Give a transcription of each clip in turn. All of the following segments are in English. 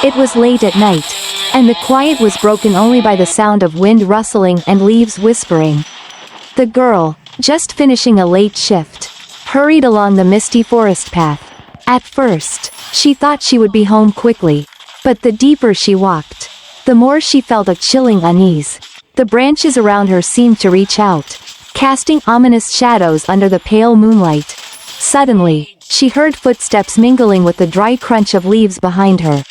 It was late at night, and the quiet was broken only by the sound of wind rustling and leaves whispering. The girl, just finishing a late shift, hurried along the misty forest path. At first, she thought she would be home quickly, but the deeper she walked, the more she felt a chilling unease. The branches around her seemed to reach out, casting ominous shadows under the pale moonlight. Suddenly, she heard footsteps mingling with the dry crunch of leaves behind her.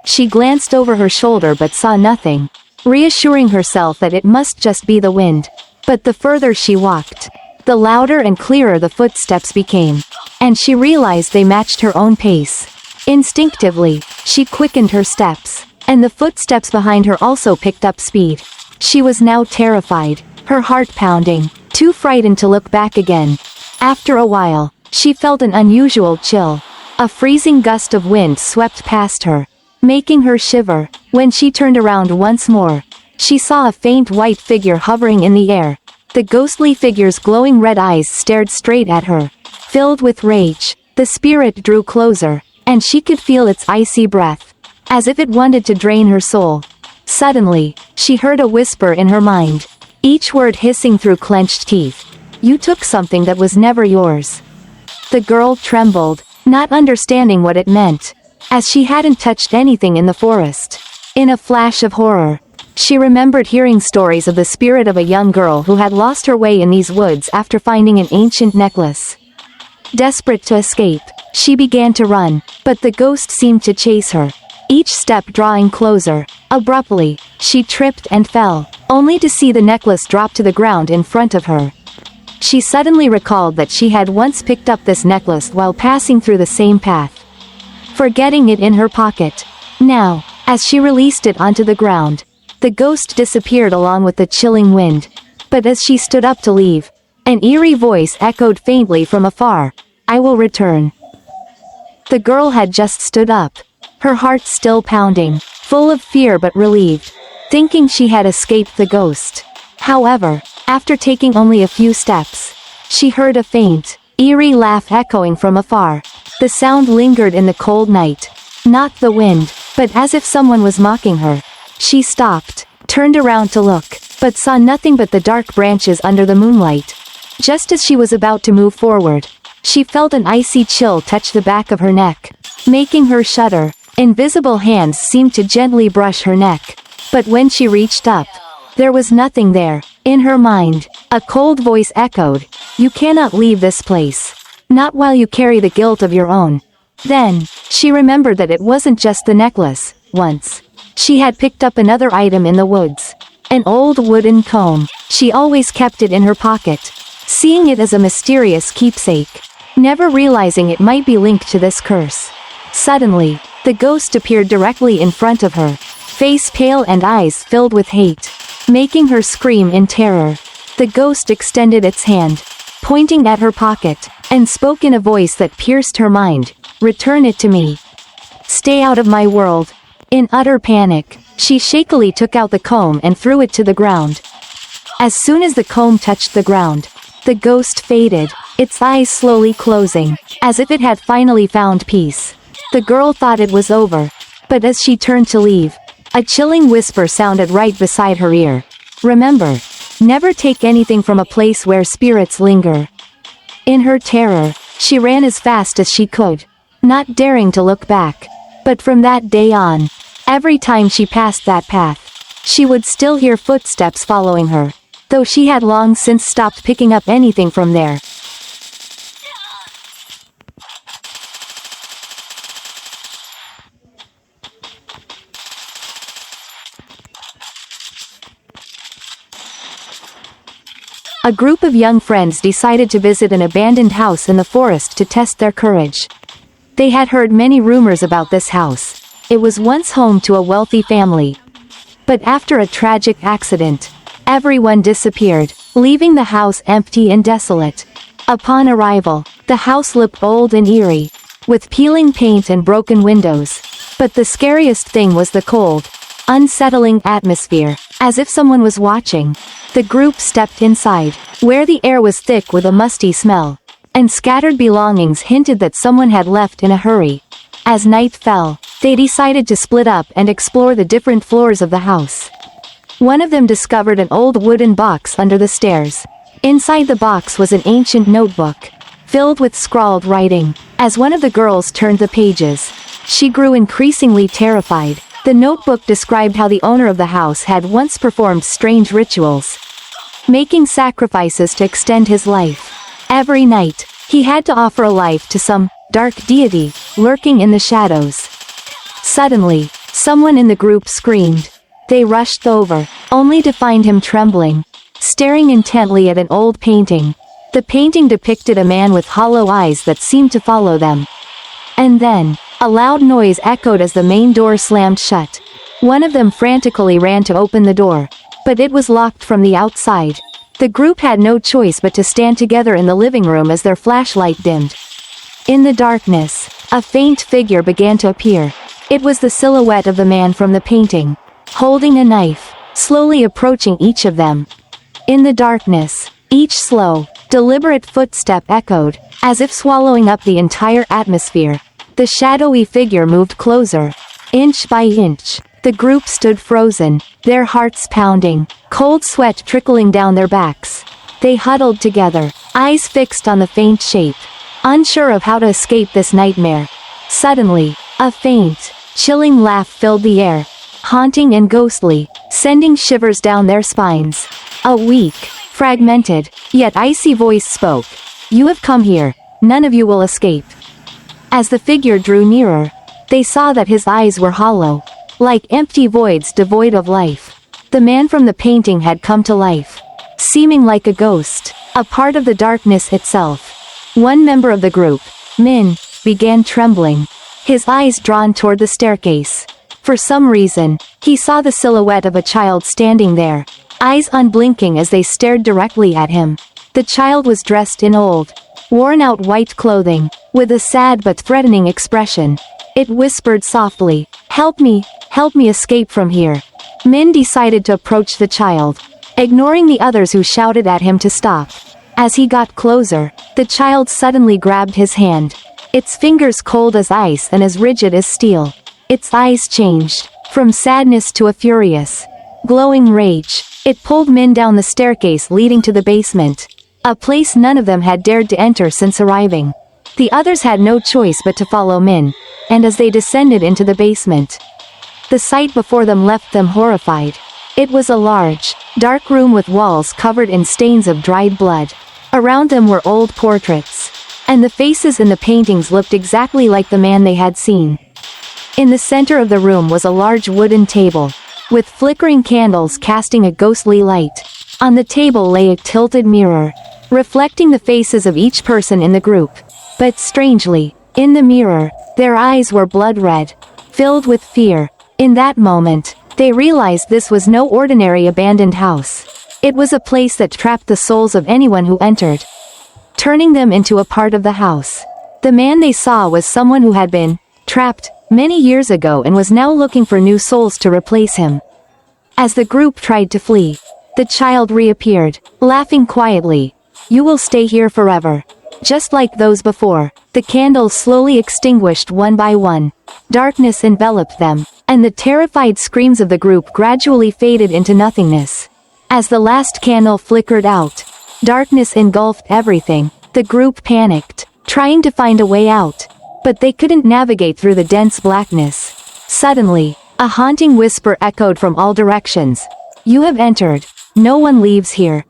She glanced over her shoulder but saw nothing, reassuring herself that it must just be the wind. But the further she walked, the louder and clearer the footsteps became, and she realized they matched her own pace. Instinctively, she quickened her steps, and the footsteps behind her also picked up speed. She was now terrified, her heart pounding, too frightened to look back again. After a while, she felt an unusual chill. A freezing gust of wind swept past her, making her shiver. When she turned around once more, she saw a faint white figure hovering in the air. The ghostly figure's glowing red eyes stared straight at her. Filled with rage, the spirit drew closer, and she could feel its icy breath, as if it wanted to drain her soul. Suddenly, she heard a whisper in her mind, each word hissing through clenched teeth. "You took something that was never yours." The girl trembled, not understanding what it meant, as she hadn't touched anything in the forest. In a flash of horror, she remembered hearing stories of the spirit of a young girl who had lost her way in these woods after finding an ancient necklace. Desperate to escape, she began to run, but the ghost seemed to chase her, each step drawing closer. Abruptly, she tripped and fell, only to see the necklace drop to the ground in front of her. She suddenly recalled that she had once picked up this necklace while passing through the same path, forgetting it in her pocket. Now, as she released it onto the ground, the ghost disappeared along with the chilling wind. But as she stood up to leave, an eerie voice echoed faintly from afar, "I will return." The girl had just stood up, her heart still pounding, full of fear but relieved, thinking she had escaped the ghost. However, after taking only a few steps, she heard a faint, eerie laugh echoing from afar. The sound lingered in the cold night, not the wind, but as if someone was mocking her. She stopped, turned around to look, but saw nothing but the dark branches under the moonlight. Just as she was about to move forward, she felt an icy chill touch the back of her neck, making her shudder. Invisible hands seemed to gently brush her neck, but when she reached up, there was nothing there. In her mind, a cold voice echoed, "You cannot leave this place. Not while you carry the guilt of your own." Then, she remembered that it wasn't just the necklace. Once, she had picked up another item in the woods, an old wooden comb. She always kept it in her pocket, seeing it as a mysterious keepsake, never realizing it might be linked to this curse. Suddenly, the ghost appeared directly in front of her, face pale and eyes filled with hate, making her scream in terror. The ghost extended its hand, pointing at her pocket, and spoke in a voice that pierced her mind, "Return it to me. Stay out of my world." In utter panic, she shakily took out the comb and threw it to the ground. As soon as the comb touched the ground, the ghost faded, its eyes slowly closing, as if it had finally found peace. The girl thought it was over, but as she turned to leave, a chilling whisper sounded right beside her ear. "Remember, never take anything from a place where spirits linger." In her terror, she ran as fast as she could, not daring to look back. But from that day on, every time she passed that path, she would still hear footsteps following her, though she had long since stopped picking up anything from there. A group of young friends decided to visit an abandoned house in the forest to test their courage. They had heard many rumors about this house. It was once home to a wealthy family. But after a tragic accident, everyone disappeared, leaving the house empty and desolate. Upon arrival, the house looked old and eerie, with peeling paint and broken windows. But the scariest thing was the cold, unsettling atmosphere, as if someone was watching. The group stepped inside, where the air was thick with a musty smell, and scattered belongings hinted that someone had left in a hurry. As night fell, They decided to split up and explore the different floors of the house. One of them discovered an old wooden box under the stairs. Inside the box was an ancient notebook, filled with scrawled writing. As one of the girls turned the pages, she grew increasingly terrified. The notebook described how the owner of the house had once performed strange rituals, making sacrifices to extend his life. Every night, he had to offer a life to some dark deity lurking in the shadows. Suddenly, someone in the group screamed. They rushed over, only to find him trembling, staring intently at an old painting. The painting depicted a man with hollow eyes that seemed to follow them. And then, a loud noise echoed as the main door slammed shut. One of them frantically ran to open the door, but it was locked from the outside. The group had no choice but to stand together in the living room as their flashlight dimmed. In the darkness, a faint figure began to appear. It was the silhouette of the man from the painting, holding a knife, slowly approaching each of them. In the darkness, each slow, deliberate footstep echoed, as if swallowing up the entire atmosphere. The shadowy figure moved closer. Inch by inch, the group stood frozen, their hearts pounding, cold sweat trickling down their backs. They huddled together, eyes fixed on the faint shape, unsure of how to escape this nightmare. Suddenly, a faint, chilling laugh filled the air, haunting and ghostly, sending shivers down their spines. A weak, fragmented, yet icy voice spoke. "You have come here. None of you will escape." As the figure drew nearer, they saw that his eyes were hollow, like empty voids devoid of life. The man from the painting had come to life, seeming like a ghost, a part of the darkness itself. One member of the group, Min, began trembling, his eyes drawn toward the staircase. For some reason, he saw the silhouette of a child standing there, eyes unblinking as they stared directly at him. The child was dressed in old, worn-out white clothing, with a sad but threatening expression. It whispered softly, help me escape from here." Min decided to approach the child, ignoring the others who shouted at him to stop. As he got closer, the child suddenly grabbed his hand, its fingers cold as ice and as rigid as steel. Its eyes changed, from sadness to a furious, glowing rage. It pulled Min down the staircase leading to the basement, a place none of them had dared to enter since arriving. The others had no choice but to follow Min, and as they descended into the basement, the sight before them left them horrified. It was a large, dark room with walls covered in stains of dried blood. Around them were old portraits, and the faces in the paintings looked exactly like the man they had seen. In the center of the room was a large wooden table, with flickering candles casting a ghostly light. On the table lay a tilted mirror, reflecting the faces of each person in the group. But strangely, in the mirror, their eyes were blood red, filled with fear. In that moment, they realized this was no ordinary abandoned house. It was a place that trapped the souls of anyone who entered, turning them into a part of the house. The man they saw was someone who had been trapped many years ago and was now looking for new souls to replace him. As the group tried to flee, the child reappeared, laughing quietly. "You will stay here forever." Just like those before, the candles slowly extinguished one by one. Darkness enveloped them, and the terrified screams of the group gradually faded into nothingness. As the last candle flickered out, darkness engulfed everything. The group panicked, trying to find a way out, but they couldn't navigate through the dense blackness. Suddenly, a haunting whisper echoed from all directions. "You have entered. No one leaves here."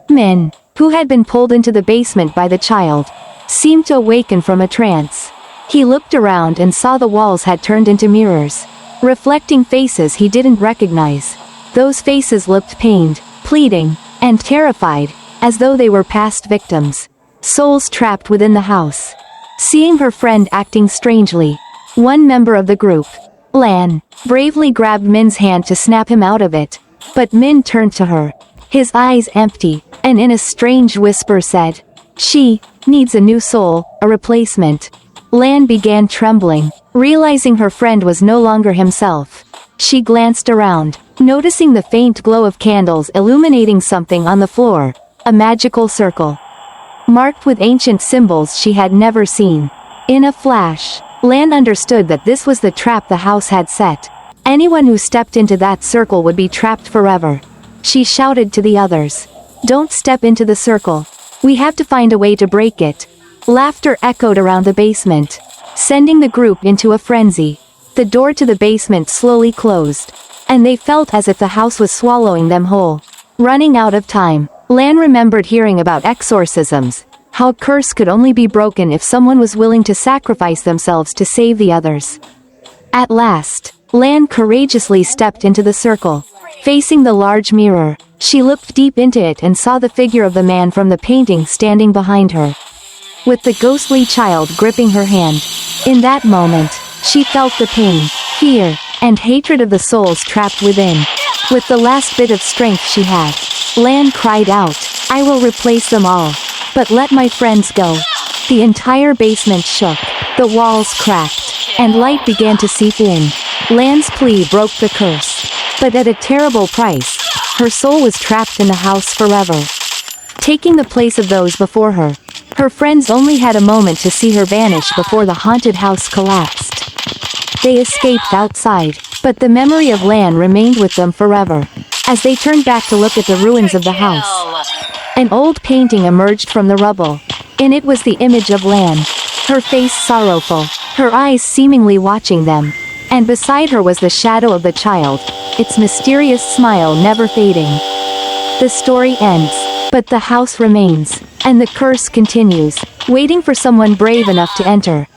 Min, who had been pulled into the basement by the child, seemed to awaken from a trance. He looked around and saw the walls had turned into mirrors, reflecting faces he didn't recognize. Those faces looked pained, pleading, and terrified, as though they were past victims, souls trapped within the house. Seeing her friend acting strangely, one member of the group, Lan, bravely grabbed Min's hand to snap him out of it, but Min turned to her, his eyes empty, and in a strange whisper said, "She needs a new soul, a replacement." Lan began trembling, realizing her friend was no longer himself. She glanced around, noticing the faint glow of candles illuminating something on the floor, a magical circle, marked with ancient symbols she had never seen. In a flash, Lan understood that this was the trap the house had set. Anyone who stepped into that circle would be trapped forever. She shouted to the others. Don't step into the circle. We have to find a way to break it. Laughter echoed around the basement, sending the group into a frenzy. The door to the basement slowly closed, and they felt as if the house was swallowing them whole. Running out of time, Lan remembered hearing about exorcisms, how a curse could only be broken if someone was willing to sacrifice themselves to save the others. At last, Lan courageously stepped into the circle. Facing the large mirror, she looked deep into it and saw the figure of the man from the painting standing behind her, with the ghostly child gripping her hand. In that moment, she felt the pain, fear, and hatred of the souls trapped within. With the last bit of strength she had, Lan cried out, "I will replace them all. But let my friends go." The entire basement shook, the walls cracked, and light began to seep in. Lan's plea broke the curse, but at a terrible price. Her soul was trapped in the house forever, taking the place of those before her. Her friends only had a moment to see her vanish before the haunted house collapsed. They escaped outside, but the memory of Lan remained with them forever. As they turned back to look at the ruins of the house, an old painting emerged from the rubble. In it was the image of Lan, her face sorrowful, her eyes seemingly watching them. And beside her was the shadow of the child, its mysterious smile never fading. The story ends, but the house remains, and the curse continues, waiting for someone brave enough to enter.